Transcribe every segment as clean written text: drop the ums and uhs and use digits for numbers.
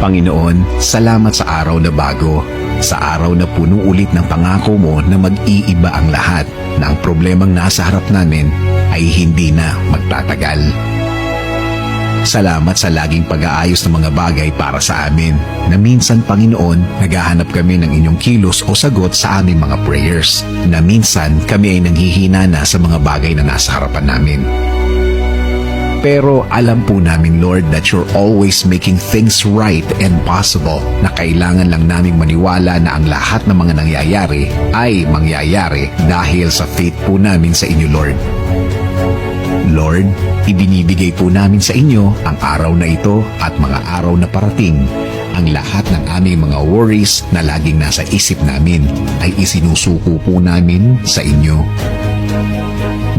Panginoon, salamat sa araw na bago. Sa araw na puno ulit ng pangako mo na mag-iiba ang lahat, na ang problemang nasa harap namin ay hindi na magtatagal. Salamat sa laging pag-aayos ng mga bagay para sa amin, na minsan, Panginoon, naghahanap kami ng inyong kilos o sagot sa aming mga prayers, na minsan kami ay nanghihina na sa mga bagay na nasa harapan namin. Pero alam po namin, Lord, that you're always making things right and possible, na kailangan lang naming maniwala na ang lahat ng mga nangyayari ay mangyayari dahil sa faith po namin sa inyo, Lord. Lord, ibinibigay po namin sa inyo ang araw na ito at mga araw na parating. Ang lahat ng aming mga worries na laging nasa isip namin ay isinusuko po namin sa inyo.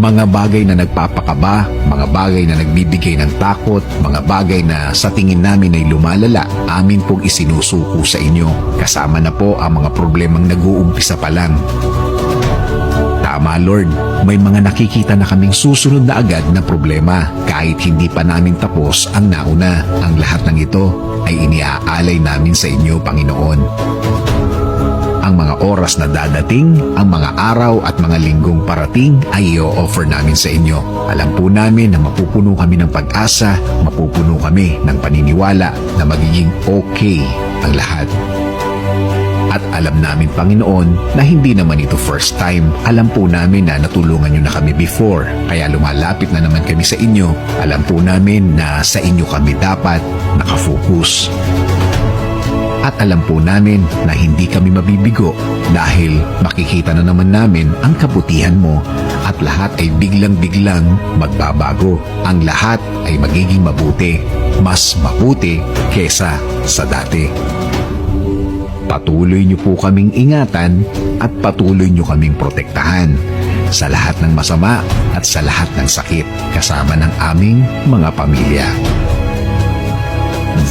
Mga bagay na nagpapakaba, mga bagay na nagbibigay ng takot, mga bagay na sa tingin namin ay lumalala, amin pong isinusuko sa inyo. Kasama na po ang mga problemang nag-uumpisa pa lang. Tama, Lord, may mga nakikita na kaming susunod na agad na problema kahit hindi pa namin tapos ang nauna. Ang lahat ng ito ay iniaalay namin sa inyo, Panginoon. Ang mga oras na dadating, ang mga araw at mga linggong parating ay i-offer namin sa inyo. Alam po namin na mapupuno kami ng pag-asa, mapupuno kami ng paniniwala na magiging okay ang lahat. At alam namin, Panginoon, na hindi naman ito first time. Alam po namin na natulungan nyo na kami before, kaya lumalapit na naman kami sa inyo. Alam po namin na sa inyo kami dapat nakafocus. At alam po namin na hindi kami mabibigo dahil makikita na naman namin ang kabutihan mo at lahat ay biglang-biglang magbabago. Ang lahat ay magiging mabuti, mas mabuti kesa sa dati. Patuloy niyo po kaming ingatan at patuloy niyo kaming protektahan sa lahat ng masama at sa lahat ng sakit kasama ng aming mga pamilya.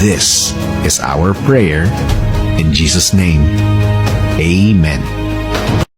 This is our prayer in Jesus' name. Amen.